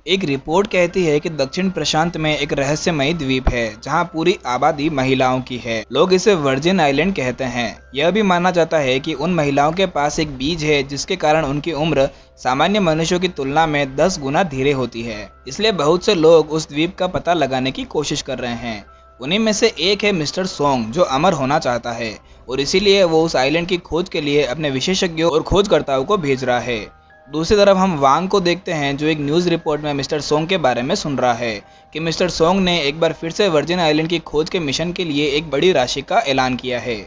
एक रिपोर्ट कहती है कि दक्षिण प्रशांत में एक रहस्यमयी द्वीप है जहां पूरी आबादी महिलाओं की है। लोग इसे वर्जिन आइलैंड कहते हैं। यह भी माना जाता है कि उन महिलाओं के पास एक बीज है जिसके कारण उनकी उम्र सामान्य मनुष्यों की तुलना में 10 गुना धीरे होती है। इसलिए बहुत से लोग उस द्वीप का पता लगाने की कोशिश कर रहे हैं। उन्हीं में से एक है मिस्टर सोंग, जो अमर होना चाहता है और इसीलिए वो उस आइलैंड की खोज के लिए अपने विशेषज्ञों और खोजकर्ताओं को भेज रहा है। दूसरी तरफ हम वांग को देखते हैं, जो एक न्यूज़ रिपोर्ट में मिस्टर सोंग के बारे में सुन रहा है कि मिस्टर सोंग ने एक बार फिर से वर्जिन आइलैंड की खोज के मिशन के लिए एक बड़ी राशि का ऐलान किया है।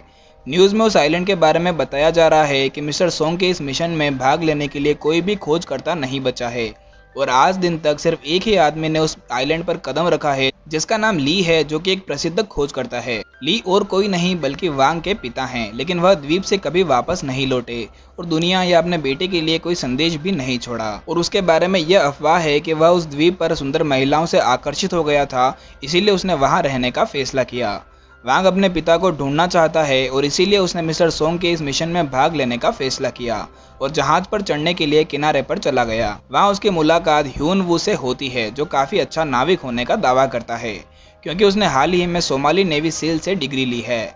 न्यूज़ में उस आइलैंड के बारे में बताया जा रहा है कि मिस्टर सोंग के इस मिशन में भाग लेने के लिए कोई भी खोजकर्ता नहीं बचा है और आज दिन तक सिर्फ एक ही आदमी ने उस आइलैंड पर कदम रखा है, जिसका नाम ली है, जो कि एक प्रसिद्ध खोजकर्ता है। ली और कोई नहीं बल्कि वांग के पिता हैं, लेकिन वह द्वीप से कभी वापस नहीं लौटे और दुनिया या अपने बेटे के लिए कोई संदेश भी नहीं छोड़ा। और उसके बारे में यह अफवाह है कि वह उस द्वीप पर सुंदर महिलाओं से आकर्षित हो गया था, इसीलिए उसने वहां रहने का फैसला किया। वांग अपने पिता को ढूंढना चाहता है और इसीलिए उसने मिस्टर सोंग के इस मिशन में भाग लेने का फैसला किया और जहाज पर चढ़ने के लिए किनारे पर चला गया। वहां उसकी मुलाकात ह्यून वू से होती है, जो काफी अच्छा नाविक होने का दावा करता है क्योंकि उसने हाल ही में सोमाली नेवी सील से डिग्री ली है।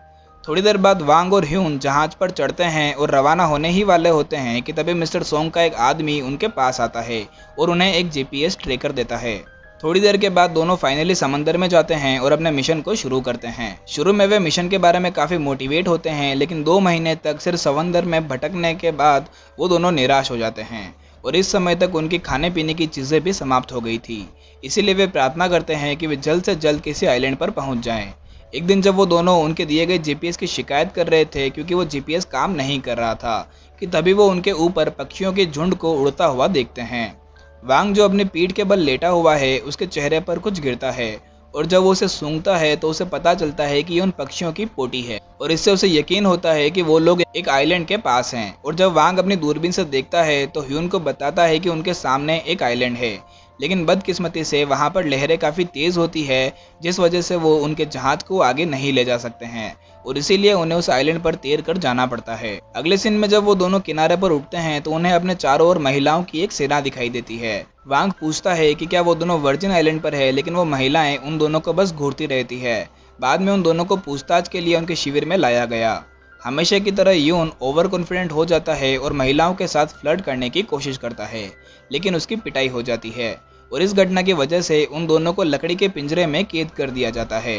थोड़ी देर बाद वांग और ह्यून जहाज पर चढ़ते हैं और रवाना होने ही वाले होते हैं कि तभी मिस्टर सोंग का एक आदमी उनके पास आता है और उन्हें एक जीपीएस ट्रैकर देता है। थोड़ी देर के बाद दोनों फाइनली समंदर में जाते हैं और अपने मिशन को शुरू करते हैं। शुरू में वे मिशन के बारे में काफ़ी मोटिवेट होते हैं, लेकिन 2 महीने तक सिर्फ समंदर में भटकने के बाद वो दोनों निराश हो जाते हैं और इस समय तक उनकी खाने पीने की चीज़ें भी समाप्त हो गई थी। इसीलिए वे प्रार्थना करते हैं कि वे जल्द से जल्द किसी आइलैंड पर पहुंच जाएं। एक दिन जब वो दोनों उनके दिए गए जीपीएस की शिकायत कर रहे थे क्योंकि वो जीपीएस काम नहीं कर रहा था, कि तभी वो उनके ऊपर पक्षियों के झुंड को उड़ता हुआ देखते हैं। वांग, जो अपनी पीठ के बल लेटा हुआ है, उसके चेहरे पर कुछ गिरता है और जब वो उसे सूंघता है तो उसे पता चलता है कि ये उन पक्षियों की पोटी है और इससे उसे यकीन होता है कि वो लोग एक आइलैंड के पास हैं। और जब वांग अपनी दूरबीन से देखता है तो ह्यून को बताता है कि उनके सामने एक आइलैंड है, लेकिन बदकिस्मती से वहां पर लहरें काफ़ी तेज़ होती है, जिस वजह से वो उनके जहाज को आगे नहीं ले जा सकते हैं और इसीलिए उन्हें उस आइलैंड पर तैर कर जाना पड़ता है। अगले सीन में जब वो दोनों किनारे पर उठते हैं तो उन्हें अपने चारों ओर महिलाओं की एक सेना दिखाई देती है। वांग पूछता है कि क्या वो दोनों वर्जिन आइलैंड पर है, लेकिन वो महिलाएं उन दोनों को बस घूरती रहती है। बाद में उन दोनों को पूछताछ के लिए उनके शिविर में लाया गया। हमेशा की तरह यून ओवर कॉन्फिडेंट हो जाता है और महिलाओं के साथ फ्लर्ट करने की कोशिश करता है, लेकिन उसकी पिटाई हो जाती है और इस घटना की वजह से उन दोनों को लकड़ी के पिंजरे में कैद कर दिया जाता है।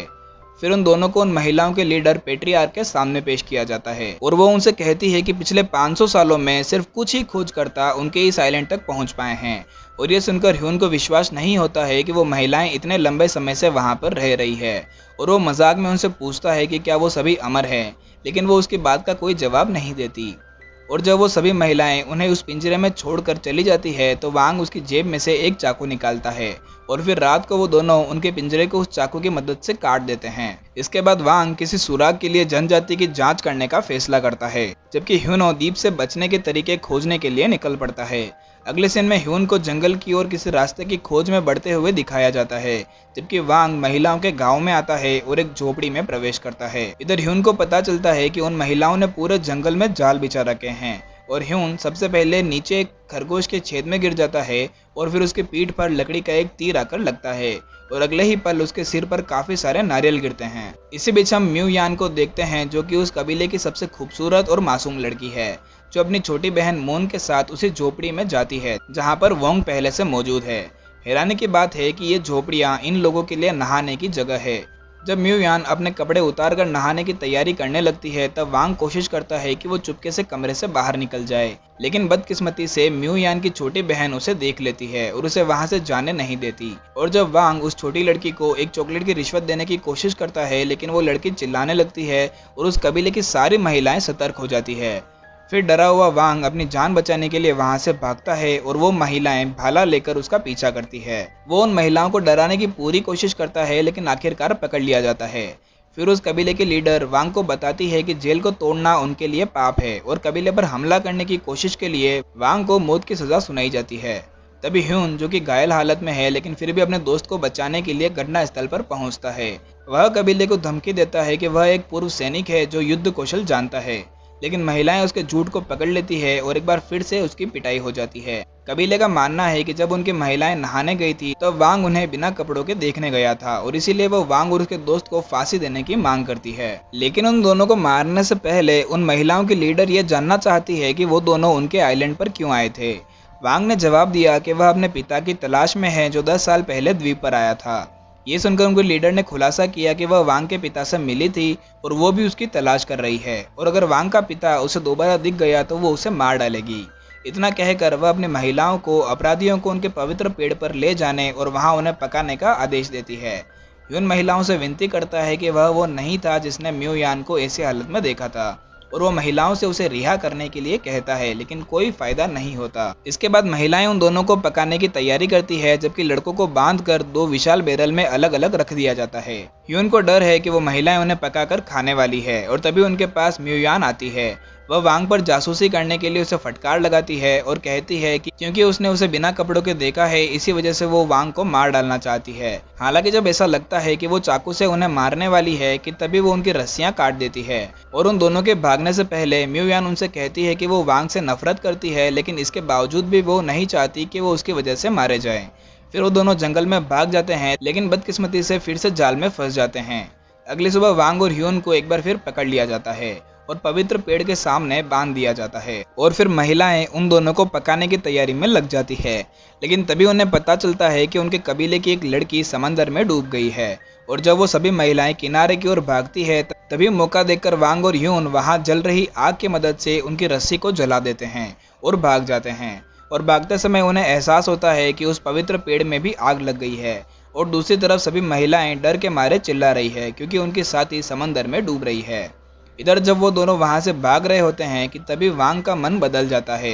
फिर उन दोनों को उन महिलाओं के लीडर पेट्रियार्क के सामने पेश किया जाता है और वो उनसे कहती है कि पिछले 500 सालों में सिर्फ कुछ ही खोजकर्ता उनके इस आइलैंड तक पहुंच पाए हैं। और ये सुनकर ह्यून को विश्वास नहीं होता है कि वो महिलाएं इतने लंबे समय से वहां पर रह रही है और वो मजाक में उनसे पूछता है कि क्या वो सभी अमर हैं, लेकिन वो उसकी बात का कोई जवाब नहीं देती। और जब वो सभी महिलाएं उन्हें उस पिंजरे में छोड़कर चली जाती है तो वांग उसकी जेब में से एक चाकू निकालता है और फिर रात को वो दोनों उनके पिंजरे को उस चाकू की मदद से काट देते हैं। इसके बाद वांग किसी सुराग के लिए जनजाति की जांच करने का फैसला करता है, जबकि ह्यूनो द्वीप से बचने के तरीके खोजने के लिए निकल पड़ता है। अगले सीन में ह्यून को जंगल की ओर किसी रास्ते की खोज में बढ़ते हुए दिखाया जाता है, जबकि वांग महिलाओं के गांव में आता है और एक झोपड़ी में प्रवेश करता है। इधर ह्यून को पता चलता है कि उन महिलाओं ने पूरे जंगल में जाल बिछा रखे हैं और ह्यून सबसे पहले नीचे एक खरगोश के छेद में गिर जाता है और फिर उसकी पीठ पर लकड़ी का एक तीर आकर लगता है और अगले ही पल उसके सिर पर काफी सारे नारियल गिरते हैं। इसी बीच हम म्यू यान को देखते हैं, जो कि उस कबीले की सबसे खूबसूरत और मासूम लड़की है, जो अपनी छोटी बहन मून के साथ उसी झोपड़ी में जाती है जहां पर वोंग पहले से मौजूद है। हैरानी की बात है कि ये झोपड़ियां इन लोगों के लिए नहाने की जगह है। जब म्यू यान अपने कपड़े उतार कर नहाने की तैयारी करने लगती है तब वांग कोशिश करता है कि वो चुपके से कमरे से बाहर निकल जाए, लेकिन बदकिस्मती से म्यू यान की छोटी बहन उसे देख लेती है और उसे वहां से जाने नहीं देती। और जब वांग उस छोटी लड़की को एक चॉकलेट की रिश्वत देने की कोशिश करता है, लेकिन वो लड़की चिल्लाने लगती है और उस कबीले की सारी महिलाएं सतर्क हो जाती है। फिर डरा हुआ वांग अपनी जान बचाने के लिए वहां से भागता है और वो महिलाएं भाला लेकर उसका पीछा करती है। वो उन महिलाओं को डराने की पूरी कोशिश करता है, लेकिन आखिरकार पकड़ लिया जाता है। फिर उस कबीले के लीडर वांग को बताती है कि जेल को तोड़ना उनके लिए पाप है और कबीले पर हमला करने की कोशिश के लिए वांग को मौत की सजा सुनाई जाती है। तभी ह्यून, जो कि घायल हालत में है लेकिन फिर भी अपने दोस्त को बचाने के लिए घटना स्थल पर पहुंचता है। वह कबीले को धमकी देता है कि वह एक पूर्व सैनिक है जो युद्ध कौशल जानता है। लेकिन महिलाएं उसके झूठ को पकड़ लेती है और एक बार फिर से उसकी पिटाई हो जाती है। कबीले का मानना है कि जब उनकी महिलाएं नहाने गई थी तब वांग उन्हें बिना कपड़ों के देखने गया था और इसीलिए वो वांग और उसके दोस्त को फांसी देने की मांग करती है। लेकिन उन दोनों को मारने से पहले उन महिलाओं की लीडर ये जानना चाहती है कि वो दोनों उनके आइलैंड पर क्यों आए थे। वांग ने जवाब दिया कि वह अपने पिता की तलाश में है जो 10 साल पहले द्वीप पर आया था। ये सुनकर उनके लीडर ने खुलासा किया कि वह वांग के पिता से मिली थी और वो भी उसकी तलाश कर रही है और अगर वांग का पिता उसे दोबारा दिख गया तो वो उसे मार डालेगी। इतना कहकर वह अपनी महिलाओं को अपराधियों को उनके पवित्र पेड़ पर ले जाने और वहां उन्हें पकाने का आदेश देती है। यून महिलाओं से विनती करता है कि वह वो नहीं था जिसने म्यू यान को ऐसी हालत में देखा था और वो महिलाओं से उसे रिहा करने के लिए कहता है, लेकिन कोई फायदा नहीं होता। इसके बाद महिलाएं उन दोनों को पकाने की तैयारी करती है जबकि लड़कों को बांधकर 2 विशाल बैरल में अलग अलग रख दिया जाता है। ह्यून को डर है कि वो महिलाएं उन्हें पकाकर खाने वाली है और तभी उनके पास म्यू यान आती है। वह वांग पर जासूसी करने के लिए उसे फटकार लगाती है और कहती है कि क्योंकि उसने उसे बिना कपड़ों के देखा है इसी वजह से वो वांग को मार डालना चाहती है। हालांकि जब ऐसा लगता है कि वो चाकू से उन्हें मारने वाली है कि तभी वो उनकी रस्सियां काट देती है और उन दोनों के भागने से पहले म्यू यान उनसे कहती है कि वो वांग से नफरत करती है लेकिन इसके बावजूद भी वो नहीं चाहती कि वो उसकी वजह से मारे जाए। फिर वो दोनों जंगल में भाग जाते हैं लेकिन बदकिस्मती से फिर से जाल में फंस जाते हैं। अगली सुबह वांग और ह्यून को एक बार फिर पकड़ लिया जाता है और पवित्र पेड़ के सामने बांध दिया जाता है और फिर महिलाएं उन दोनों को पकाने की तैयारी में लग जाती है। लेकिन तभी उन्हें पता चलता है कि उनके कबीले की एक लड़की समंदर में डूब गई है और जब वो सभी महिलाएं किनारे की ओर भागती है तभी मौका देखकर वांग और ह्यून वहां जल रही आग की मदद से उनकी रस्सी को जला देते हैं और भाग जाते हैं। और भागते समय उन्हें एहसास होता है कि उस पवित्र पेड़ में भी आग लग गई है और दूसरी तरफ सभी महिलाएं डर के मारे चिल्ला रही है क्योंकि उनकी साथी समंदर में डूब रही है। इधर जब वो दोनों वहां से भाग रहे होते हैं कि तभी वांग का मन बदल जाता है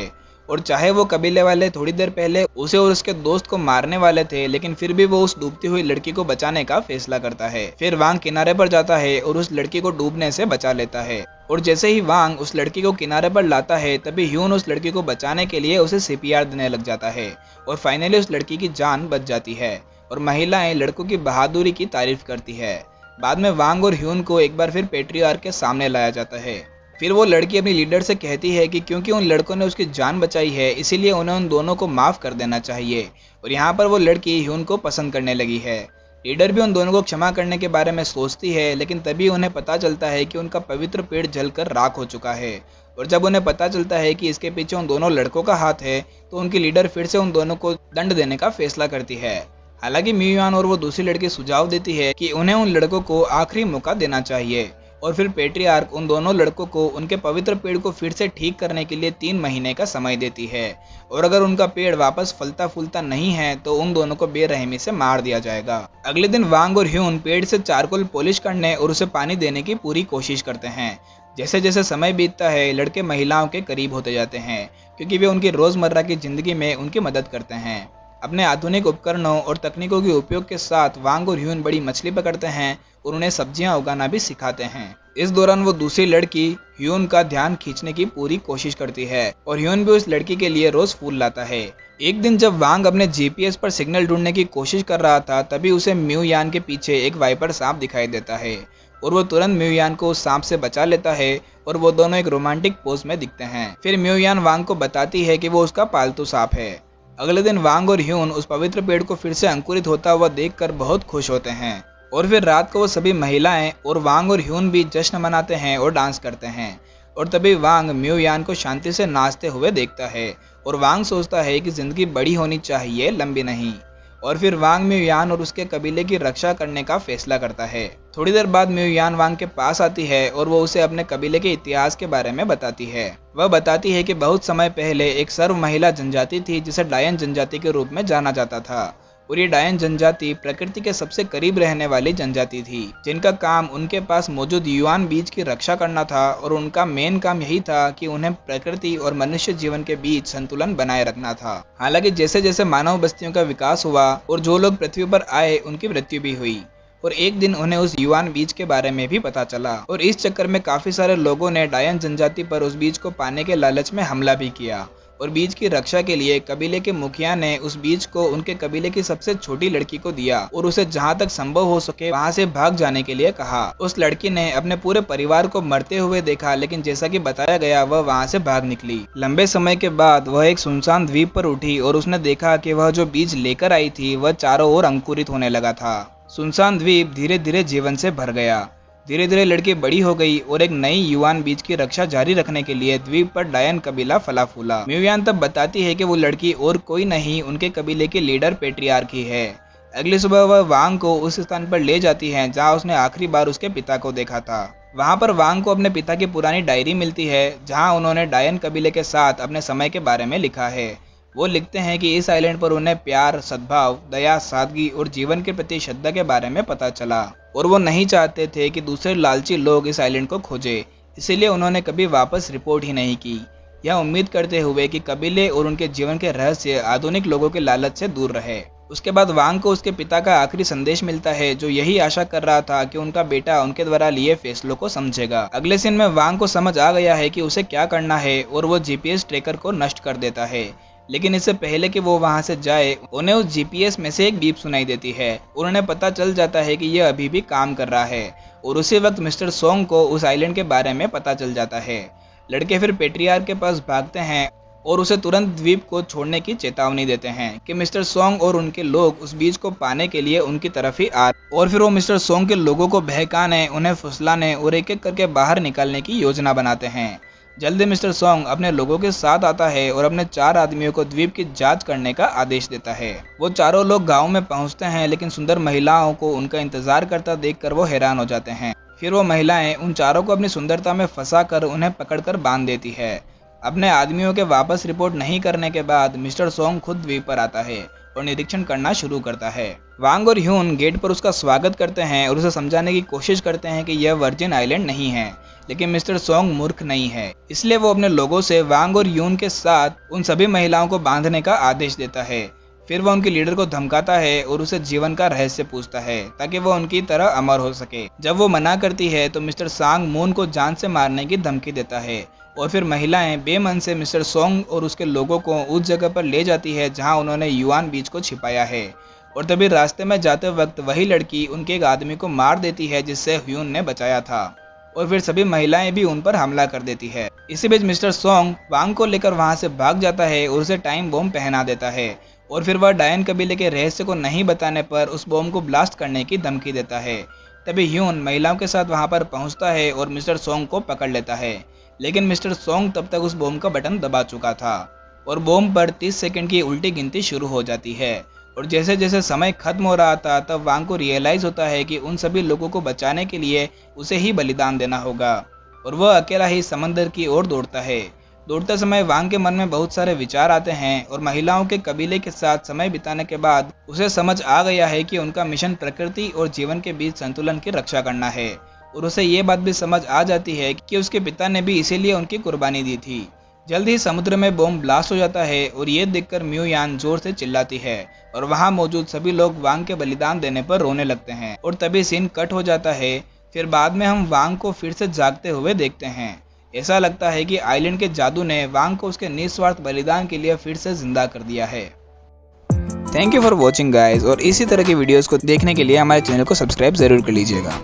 और चाहे वो कबीले वाले थोड़ी देर पहले उसे और उसके दोस्त को मारने वाले थे लेकिन फिर भी वो उस डूबती हुई लड़की को बचाने का फैसला करता है। फिर वांग किनारे पर जाता है और उस लड़की को डूबने से बचा लेता है और जैसे ही वांग उस लड़की को किनारे पर लाता है तभी ह्यून उस लड़की को बचाने के लिए उसे सीपीआर देने लग जाता है और फाइनली उस लड़की की जान बच जाती है और महिलाएं लड़कों की बहादुरी की तारीफ करती है। बाद में वांग और ह्यून को एक बार फिर पेट्रियार्क के सामने लाया जाता है। फिर वो लड़की अपनी लीडर से कहती है कि क्योंकि उन लड़कों ने उसकी जान बचाई है इसीलिए उन्हें उन दोनों को माफ कर देना चाहिए और यहाँ पर वो लड़की ह्यून को पसंद करने लगी है। लीडर भी उन दोनों को क्षमा करने के बारे में सोचती है लेकिन तभी उन्हें पता चलता है कि उनका पवित्र पेड़ जलकर राख हो चुका है और जब उन्हें पता चलता है कि इसके पीछे उन दोनों लड़कों का हाथ है तो उनकी लीडर फिर से उन दोनों को दंड देने का फैसला करती है। हालांकि म्यू यान और वो दूसरी लड़की सुझाव देती है कि उन्हें उन लड़कों को आखिरी मौका देना चाहिए और फिर पेट्रियार्क उन दोनों लड़कों को उनके पवित्र पेड़ को फिर से ठीक करने के लिए 3 महीने का समय देती है और अगर उनका पेड़ वापस फलता फूलता नहीं है तो उन दोनों को बेरहमी से मार दिया जाएगा। अगले दिन वांग और ह्यून पेड़ से चारकोल पॉलिश करने और उसे पानी देने की पूरी कोशिश करते हैं। जैसे जैसे समय बीतता है लड़के महिलाओं के करीब होते जाते हैं क्योंकि वे उनकी रोजमर्रा की जिंदगी में उनकी मदद करते हैं। अपने आधुनिक उपकरणों और तकनीकों के उपयोग के साथ वांग और ह्यून बड़ी मछली पकड़ते हैं और उन्हें सब्जियां उगाना भी सिखाते हैं। इस दौरान वो दूसरी लड़की ह्यून का ध्यान खींचने की पूरी कोशिश करती है और ह्यून भी उस लड़की के लिए रोज फूल लाता है। एक दिन जब वांग अपने जीपीएस पर सिग्नल ढूंढने की कोशिश कर रहा था तभी उसे म्यू यान के पीछे एक वाइपर सांप दिखाई देता है और वो तुरंत म्यू यान को उस सांप से बचा लेता है और वो दोनों एक रोमांटिक पोज में दिखते हैं। फिर म्यू यान वांग को बताती है कि वो उसका पालतू सांप है। अगले दिन वांग और ह्यून उस पवित्र पेड़ को फिर से अंकुरित होता हुआ देखकर बहुत खुश होते हैं और फिर रात को वो सभी महिलाएं और वांग और ह्यून भी जश्न मनाते हैं और डांस करते हैं और तभी वांग म्यू यान को शांति से नाचते हुए देखता है और वांग सोचता है कि जिंदगी बड़ी होनी चाहिए, लंबी नहीं। और फिर वांग म्यू यान और उसके कबीले की रक्षा करने का फैसला करता है। थोड़ी देर बाद म्यू यान वांग के पास आती है और वो उसे अपने कबीले के इतिहास के बारे में बताती है। वह बताती है कि बहुत समय पहले एक सर्व महिला जनजाति थी जिसे डायन जनजाति के रूप में जाना जाता था और ये डायन जनजाति प्रकृति के सबसे करीब रहने वाली जनजाति थी जिनका काम उनके पास मौजूद युआन बीज की रक्षा करना था और उनका मेन काम यही था कि उन्हें प्रकृति और मनुष्य जीवन के बीच संतुलन बनाए रखना था। हालांकि जैसे जैसे मानव बस्तियों का विकास हुआ और जो लोग पृथ्वी पर आए उनकी मृत्यु भी हुई और एक दिन उन्हें उस युआन बीज के बारे में भी पता चला और इस चक्कर में काफी सारे लोगों ने डायन जनजाति पर उस बीज को पाने के लालच में हमला भी किया और बीज की रक्षा के लिए कबीले के मुखिया ने उस बीज को उनके कबीले की सबसे छोटी लड़की को दिया और उसे जहां तक संभव हो सके वहां से भाग जाने के लिए कहा। उस लड़की ने अपने पूरे परिवार को मरते हुए देखा, लेकिन जैसा कि बताया गया वह वहां से भाग निकली। लंबे समय के बाद वह एक सुनसान द्वीप पर उठी और उसने देखा कि वह जो बीज लेकर आई थी वह चारों ओर अंकुरित होने लगा था। सुनसान द्वीप धीरे धीरे जीवन से भर गया। धीरे धीरे लड़की बड़ी हो गई और एक नई युवान बीज की रक्षा जारी रखने के लिए द्वीप पर डायन कबीला फला फूला। म्यूयान तब बताती है कि वो लड़की और कोई नहीं उनके कबीले के लीडर पेट्रियार्की है। अगली सुबह वह वांग को उस स्थान पर ले जाती है जहां उसने आखिरी बार उसके पिता को देखा था। वहां पर वांग को अपने पिता की पुरानी डायरी मिलती है जहां उन्होंने डायन कबीले के साथ अपने समय के बारे में लिखा है। वो लिखते हैं कि इस आइलैंड पर उन्हें प्यार, सद्भाव, दया, सादगी और जीवन के प्रति श्रद्धा के बारे में पता चला और वो नहीं चाहते थे कि दूसरे लालची लोग इस आइलैंड को खोजें, इसीलिए उन्होंने कभी वापस रिपोर्ट ही नहीं की। यह उम्मीद करते हुए कि कबीले और उनके जीवन के रहस्य आधुनिक लोगों के लालच से दूर रहे। उसके बाद वांग को उसके पिता का आखिरी संदेश मिलता है, जो यही आशा कर रहा था कि उनका बेटा उनके द्वारा लिए फैसलों को समझेगा। अगले सीन में वांग को समझ आ गया है कि उसे क्या करना है और वो जीपीएस ट्रैकर को नष्ट कर देता है। लेकिन इससे पहले कि वो वहां से जाए, उन्हें उस जीपीएस में से एक बीप सुनाई देती है और उन्हें पता चल जाता है कि यह अभी भी काम कर रहा है। और उसी वक्त मिस्टर सोंग को उस आइलैंड के बारे में पता चल जाता है। लड़के फिर पेट्रियार्क के पास भागते हैं और उसे तुरंत द्वीप को छोड़ने की चेतावनी देते हैं कि मिस्टर सोंग और उनके लोग उस बीज को पाने के लिए उनकी तरफ ही आ रहे। और फिर वो मिस्टर सोंग के लोगों को बहकाने, उन्हें फुसलाने और एक एक करके बाहर निकालने की योजना बनाते हैं। जल्दी मिस्टर सोंग अपने लोगों के साथ आता है और अपने 4 आदमियों को द्वीप की जांच करने का आदेश देता है। वो चारों लोग गांव में पहुंचते हैं, लेकिन सुंदर महिलाओं को उनका इंतजार करता देखकर वो हैरान हो जाते हैं। फिर वो महिलाएं उन चारों को अपनी सुंदरता में फंसाकर उन्हें पकड़कर बांध देती है। अपने आदमियों के वापस रिपोर्ट नहीं करने के बाद मिस्टर सोंग खुद द्वीप पर आता है और निरीक्षण करना शुरू करता है। वांग और ह्यून गेट पर उसका स्वागत करते हैं और उसे समझाने की कोशिश करते हैं कि यह वर्जिन आइलैंड नहीं है, लेकिन मिस्टर सोंग मूर्ख नहीं है, इसलिए वो अपने लोगों से वांग और ह्यून के साथ उन सभी महिलाओं को बांधने का आदेश देता है। फिर वह उनके लीडर को धमकाता है और उसे जीवन का रहस्य पूछता है ताकि वो उनकी तरह अमर हो सके। जब वो मना करती है तो मिस्टर सांग मून को जान से मारने की धमकी देता है और फिर महिलाएं बेमन से मिस्टर सोंग और उसके लोगों को उस जगह पर ले जाती है जहां उन्होंने युआन बीज को छिपाया है। और तभी रास्ते में जाते वक्त वही लड़की उनके एक आदमी को मार देती है जिससे ह्यून ने बचाया था और फिर सभी महिलाएं भी उन पर हमला कर देती है। इसी बीच मिस्टर सोंग वांग को लेकर वहां से भाग जाता है और उसे टाइम बॉम्ब पहना देता है और फिर वह डायन कबीले के रहस्य को नहीं बताने पर उस बॉम्ब को ब्लास्ट करने की धमकी देता है। तभी ह्यून महिलाओं के साथ वहां पर पहुंचता है और मिस्टर सोंग को पकड़ लेता है, लेकिन मिस्टर सोंग तब तक उस बॉम्ब का बटन दबा चुका था और बॉम्ब पर 30 सेकंड की उल्टी गिनती शुरू हो जाती है। और जैसे जैसे समय खत्म हो रहा था तब वांग को रियलाइज होता है कि उन सभी लोगों को बचाने के लिए उसे ही बलिदान देना होगा और वह अकेला ही समंदर की ओर दौड़ता है। दौड़ते समय वांग के मन में बहुत सारे विचार आते हैं और महिलाओं के कबीले के साथ समय बिताने के बाद उसे समझ आ गया है कि उनका मिशन प्रकृति और जीवन के बीच संतुलन की रक्षा करना है। और उसे ये बात भी समझ आ जाती है कि उसके पिता ने भी इसीलिए उनकी कुर्बानी दी थी। जल्द ही समुद्र में बॉम्ब ब्लास्ट हो जाता है और ये देखकर म्यूयान जोर से चिल्लाती है और वहां मौजूद सभी लोग वांग के बलिदान देने पर रोने लगते हैं और तभी सीन कट हो जाता है। फिर बाद में हम वांग को फिर से जागते हुए देखते हैं। ऐसा लगता है कि आइलैंड के जादू ने वांग को उसके निस्वार्थ बलिदान के लिए फिर से जिंदा कर दिया है। Thank you for watching guys, और इसी तरह की वीडियोस को देखने के लिए हमारे चैनल को सब्सक्राइब जरूर कर लीजिएगा।